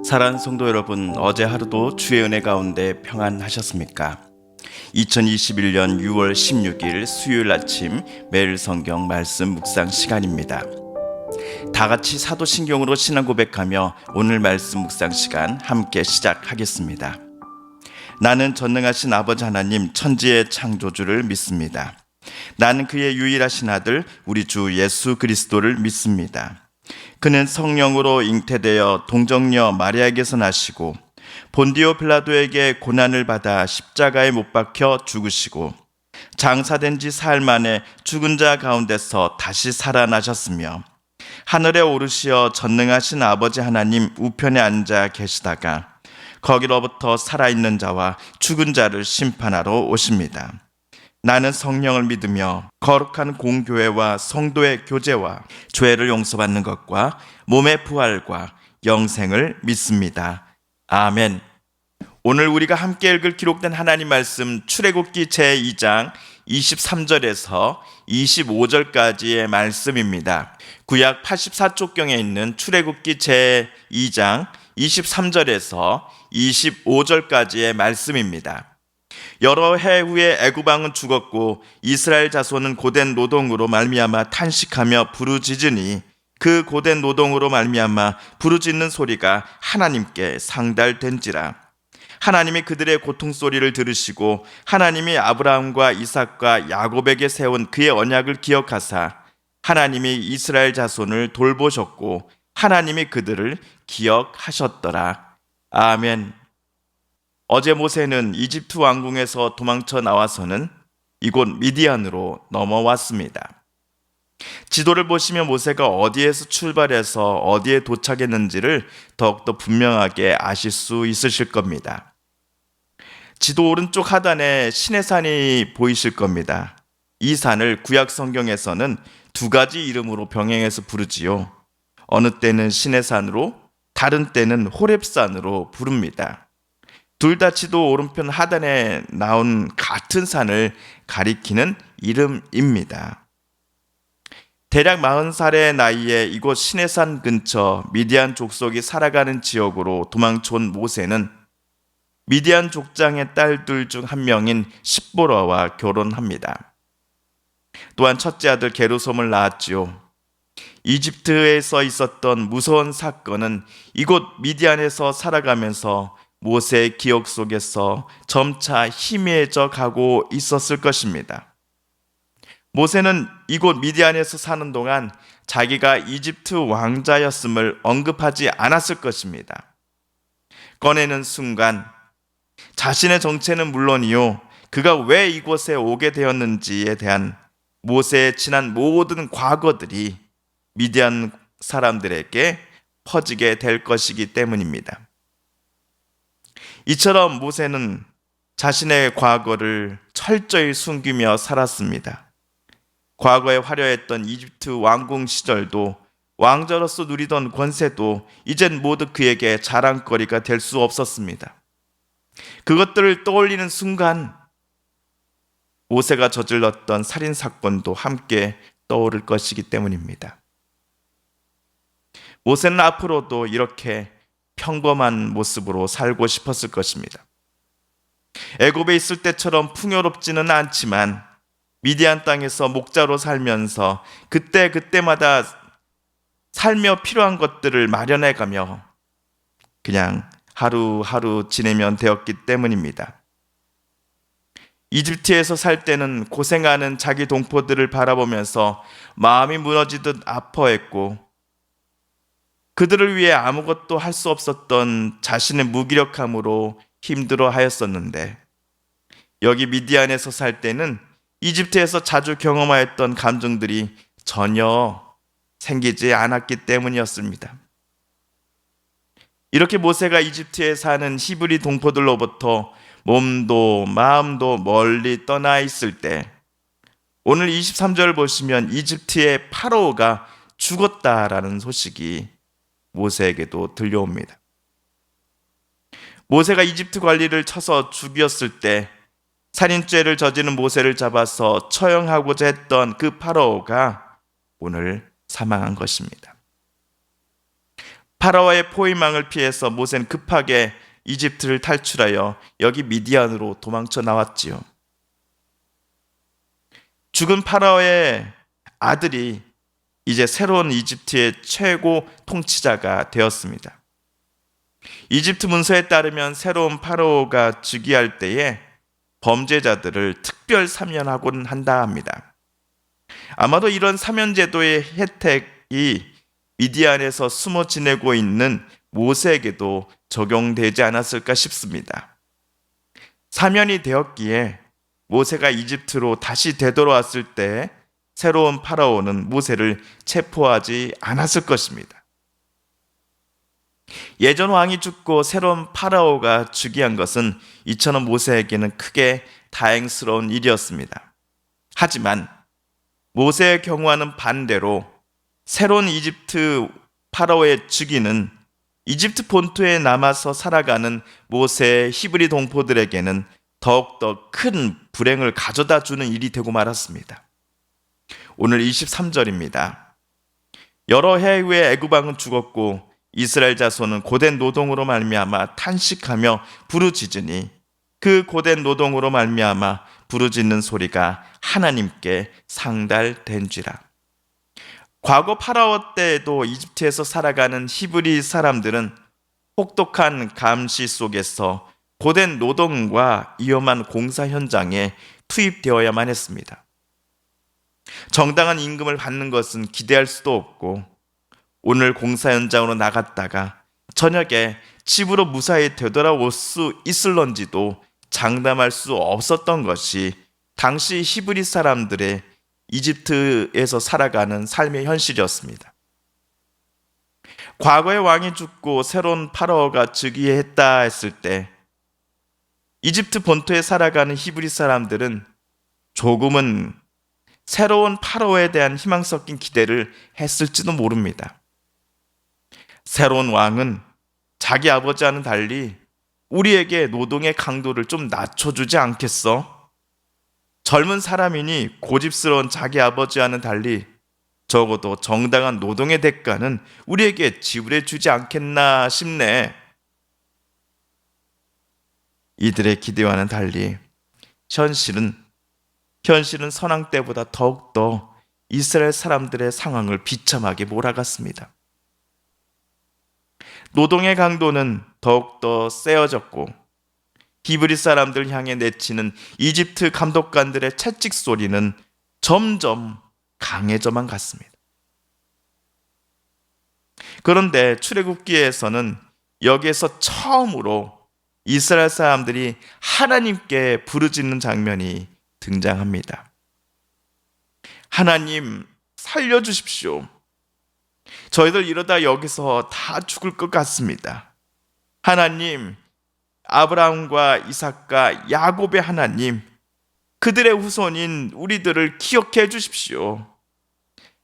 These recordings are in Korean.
사랑하는 성도 여러분, 어제 하루도 주의 은혜 가운데 평안하셨습니까? 2021년 6월 16일 수요일 아침 매일 성경 말씀 묵상 시간입니다. 다 같이 사도신경으로 신앙 고백하며 오늘 말씀 묵상 시간 함께 시작하겠습니다. 나는 전능하신 아버지 하나님 천지의 창조주를 믿습니다. 나는 그의 유일하신 아들 우리 주 예수 그리스도를 믿습니다. 그는 성령으로 잉태되어 동정녀 마리아에게서 나시고 본디오 빌라도에게 고난을 받아 십자가에 못 박혀 죽으시고 장사된 지 사흘 만에 죽은 자 가운데서 다시 살아나셨으며 하늘에 오르시어 전능하신 아버지 하나님 우편에 앉아 계시다가 거기로부터 살아있는 자와 죽은 자를 심판하러 오십니다. 나는 성령을 믿으며 거룩한 공교회와 성도의 교제와 죄를 용서받는 것과 몸의 부활과 영생을 믿습니다. 아멘. 오늘 우리가 함께 읽을 기록된 하나님 말씀 출애굽기 제2장 23절에서 25절까지의 말씀입니다. 구약 84쪽경에 있는 출애굽기 제2장 23절에서 25절까지의 말씀입니다. 여러 해 후에 애굽 왕은 죽었고 이스라엘 자손은 고된 노동으로 말미암아 탄식하며 부르짖으니 그 고된 노동으로 말미암아 부르짖는 소리가 하나님께 상달된지라. 하나님이 그들의 고통 소리를 들으시고 하나님이 아브라함과 이삭과 야곱에게 세운 그의 언약을 기억하사 하나님이 이스라엘 자손을 돌보셨고 하나님이 그들을 기억하셨더라. 아멘. 어제 모세는 이집트 왕궁에서 도망쳐 나와서는 이곳 미디안으로 넘어왔습니다. 지도를 보시면 모세가 어디에서 출발해서 어디에 도착했는지를 더욱더 분명하게 아실 수 있으실 겁니다. 지도 오른쪽 하단에 시내산이 보이실 겁니다. 이 산을 구약 성경에서는 두 가지 이름으로 병행해서 부르지요. 어느 때는 시내산으로, 다른 때는 호렙산으로 부릅니다. 둘 다 지도 오른편 하단에 나온 같은 산을 가리키는 이름입니다. 대략 40살의 나이에 이곳 시내산 근처 미디안 족속이 살아가는 지역으로 도망쳐온 모세는 미디안 족장의 딸들 중 한 명인 십보라와 결혼합니다. 또한 첫째 아들 게르솜을 낳았지요. 이집트에서 있었던 무서운 사건은 이곳 미디안에서 살아가면서 모세의 기억 속에서 점차 희미해져 가고 있었을 것입니다. 모세는 이곳 미디안에서 사는 동안 자기가 이집트 왕자였음을 언급하지 않았을 것입니다. 꺼내는 순간 자신의 정체는 물론이요, 그가 왜 이곳에 오게 되었는지에 대한 모세의 지난 모든 과거들이 미디안 사람들에게 퍼지게 될 것이기 때문입니다. 이처럼 모세는 자신의 과거를 철저히 숨기며 살았습니다. 과거에 화려했던 이집트 왕궁 시절도 왕자로서 누리던 권세도 이젠 모두 그에게 자랑거리가 될 수 없었습니다. 그것들을 떠올리는 순간 모세가 저질렀던 살인사건도 함께 떠오를 것이기 때문입니다. 모세는 앞으로도 이렇게 평범한 모습으로 살고 싶었을 것입니다. 애굽에 있을 때처럼 풍요롭지는 않지만 미디안 땅에서 목자로 살면서 그때마다 살며 필요한 것들을 마련해가며 그냥 하루하루 지내면 되었기 때문입니다. 이집트에서 살 때는 고생하는 자기 동포들을 바라보면서 마음이 무너지듯 아파했고 그들을 위해 아무것도 할 수 없었던 자신의 무기력함으로 힘들어 하였었는데 여기 미디안에서 살 때는 이집트에서 자주 경험하였던 감정들이 전혀 생기지 않았기 때문이었습니다. 이렇게 모세가 이집트에 사는 히브리 동포들로부터 몸도 마음도 멀리 떠나 있을 때 오늘 23절을 보시면 이집트의 파라오가 죽었다라는 소식이 모세에게도 들려옵니다. 모세가 이집트 관리를 쳐서 죽였을 때 살인죄를 저지른 모세를 잡아서 처형하고자 했던 그 파라오가 오늘 사망한 것입니다. 파라오의 포위망을 피해서 모세는 급하게 이집트를 탈출하여 여기 미디안으로 도망쳐 나왔지요. 죽은 파라오의 아들이 이제 새로운 이집트의 최고 통치자가 되었습니다. 이집트 문서에 따르면 새로운 파라오가 즉위할 때에 범죄자들을 특별 사면하곤 한다 합니다. 아마도 이런 사면 제도의 혜택이 미디안에서 숨어 지내고 있는 모세에게도 적용되지 않았을까 싶습니다. 사면이 되었기에 모세가 이집트로 다시 되돌아왔을 때 새로운 파라오는 모세를 체포하지 않았을 것입니다. 예전 왕이 죽고 새로운 파라오가 즉위한 것은 이처럼 모세에게는 크게 다행스러운 일이었습니다. 하지만 모세의 경우와는 반대로 새로운 이집트 파라오의 즉위는 이집트 본토에 남아서 살아가는 모세의 히브리 동포들에게는 더욱더 큰 불행을 가져다 주는 일이 되고 말았습니다. 오늘 23절입니다. 여러 해 후에 애굽 왕은 죽었고 이스라엘 자손은 고된 노동으로 말미암아 탄식하며 부르짖으니 그 고된 노동으로 말미암아 부르짖는 소리가 하나님께 상달된지라. 과거 파라오 때에도 이집트에서 살아가는 히브리 사람들은 혹독한 감시 속에서 고된 노동과 위험한 공사 현장에 투입되어야만 했습니다. 정당한 임금을 받는 것은 기대할 수도 없고 오늘 공사 현장으로 나갔다가 저녁에 집으로 무사히 되돌아올 수 있을런지도 장담할 수 없었던 것이 당시 히브리 사람들의 이집트에서 살아가는 삶의 현실이었습니다. 과거의 왕이 죽고 새로운 파라오가 즉위했다 했을 때 이집트 본토에 살아가는 히브리 사람들은 조금은 새로운 파라오에 대한 희망 섞인 기대를 했을지도 모릅니다. 새로운 왕은 자기 아버지와는 달리 우리에게 노동의 강도를 좀 낮춰주지 않겠어? 젊은 사람이니 고집스러운 자기 아버지와는 달리 적어도 정당한 노동의 대가는 우리에게 지불해 주지 않겠나 싶네. 이들의 기대와는 달리 현실은 선왕 때보다 더욱더 이스라엘 사람들의 상황을 비참하게 몰아갔습니다. 노동의 강도는 더욱더 세어졌고 히브리 사람들 향해 내치는 이집트 감독관들의 채찍 소리는 점점 강해져만 갔습니다. 그런데 출애굽기에서는 여기에서 처음으로 이스라엘 사람들이 하나님께 부르짖는 장면이 등장합니다. 하나님 살려주십시오. 저희들 이러다 여기서 다 죽을 것 같습니다. 하나님, 아브라함과 이삭과 야곱의 하나님, 그들의 후손인 우리들을 기억해 주십시오.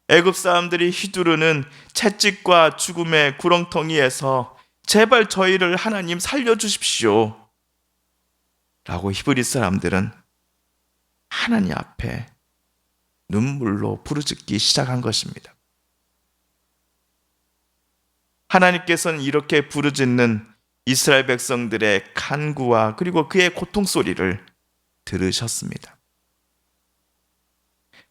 애굽 사람들이 휘두르는 채찍과 죽음의 구렁텅이에서 제발 저희를 하나님 살려주십시오. 라고 히브리 사람들은 하나님 앞에 눈물로 부르짖기 시작한 것입니다. 하나님께서는 이렇게 부르짖는 이스라엘 백성들의 간구와 그리고 그의 고통 소리를 들으셨습니다.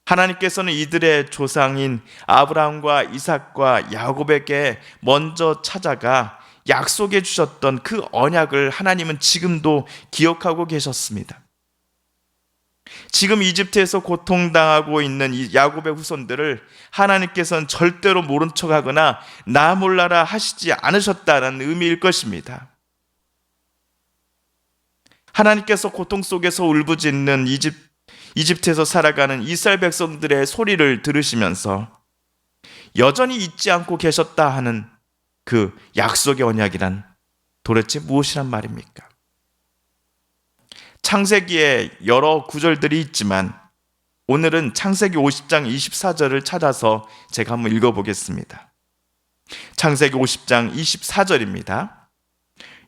하나님께서는 이들의 조상인 아브라함과 이삭과 야곱에게 먼저 찾아가 약속해 주셨던 그 언약을 하나님은 지금도 기억하고 계셨습니다. 지금 이집트에서 고통당하고 있는 이 야곱의 후손들을 하나님께서는 절대로 모른 척하거나 나 몰라라 하시지 않으셨다는 의미일 것입니다. 하나님께서 고통 속에서 울부짖는 이집트에서 살아가는 이스라엘 백성들의 소리를 들으시면서 여전히 잊지 않고 계셨다 하는 그 약속의 언약이란 도대체 무엇이란 말입니까? 창세기에 여러 구절들이 있지만 오늘은 창세기 50장 24절을 찾아서 제가 한번 읽어보겠습니다. 창세기 50장 24절입니다.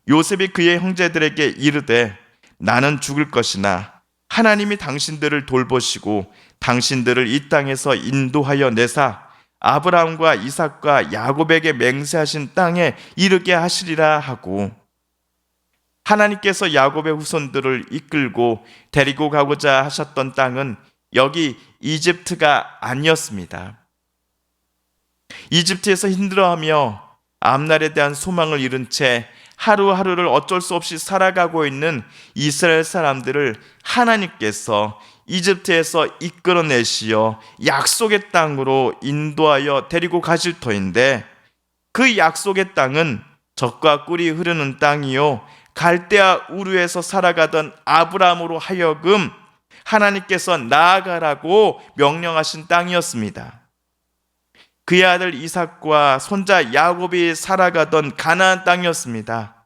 요셉이 그의 형제들에게 이르되 나는 죽을 것이나 하나님이 당신들을 돌보시고 당신들을 이 땅에서 인도하여 내사 아브라함과 이삭과 야곱에게 맹세하신 땅에 이르게 하시리라 하고, 하나님께서 야곱의 후손들을 이끌고 데리고 가고자 하셨던 땅은 여기 이집트가 아니었습니다. 이집트에서 힘들어하며 앞날에 대한 소망을 잃은 채 하루하루를 어쩔 수 없이 살아가고 있는 이스라엘 사람들을 하나님께서 이집트에서 이끌어내시어 약속의 땅으로 인도하여 데리고 가실 터인데, 그 약속의 땅은 젖과 꿀이 흐르는 땅이요 갈대아 우르에서 살아가던 아브라함으로 하여금 하나님께서 나아가라고 명령하신 땅이었습니다. 그의 아들 이삭과 손자 야곱이 살아가던 가나안 땅이었습니다.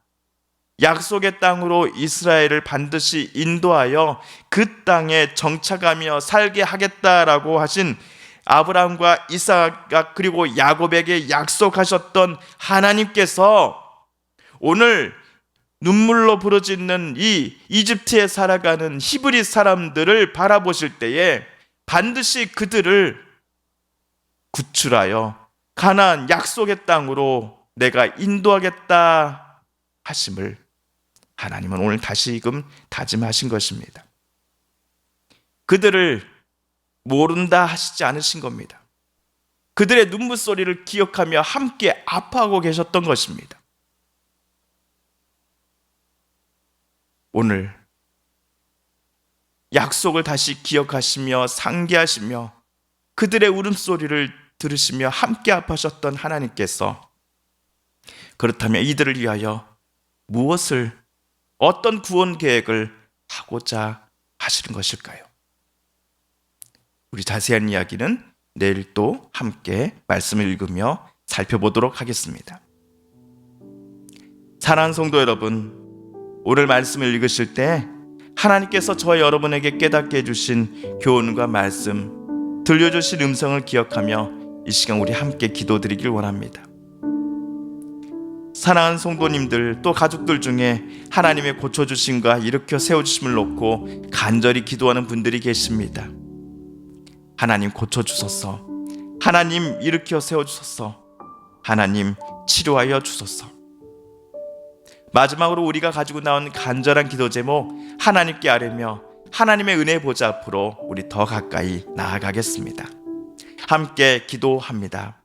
약속의 땅으로 이스라엘을 반드시 인도하여 그 땅에 정착하며 살게 하겠다라고 하신 아브라함과 이삭 그리고 야곱에게 약속하셨던 하나님께서 오늘 눈물로 부르짖는 이 이집트에 살아가는 히브리 사람들을 바라보실 때에 반드시 그들을 구출하여 가나안 약속의 땅으로 내가 인도하겠다 하심을 하나님은 오늘 다시금 다짐하신 것입니다. 그들을 모른다 하시지 않으신 겁니다. 그들의 눈물 소리를 기억하며 함께 아파하고 계셨던 것입니다. 오늘 약속을 다시 기억하시며 상기하시며 그들의 울음소리를 들으시며 함께 아파하셨던 하나님께서 그렇다면 이들을 위하여 무엇을, 어떤 구원 계획을 하고자 하시는 것일까요? 우리 자세한 이야기는 내일 또 함께 말씀을 읽으며 살펴보도록 하겠습니다. 사랑하는 성도 여러분, 오늘 말씀을 읽으실 때 하나님께서 저와 여러분에게 깨닫게 해주신 교훈과 말씀, 들려주신 음성을 기억하며 이 시간 우리 함께 기도드리길 원합니다. 사랑하는 성도님들, 또 가족들 중에 하나님의 고쳐주심과 일으켜 세워주심을 놓고 간절히 기도하는 분들이 계십니다. 하나님 고쳐주소서, 하나님 일으켜 세워주소서, 하나님 치료하여 주소서. 마지막으로 우리가 가지고 나온 간절한 기도 제목 하나님께 아뢰며 하나님의 은혜 보좌 앞으로 우리 더 가까이 나아가겠습니다. 함께 기도합니다.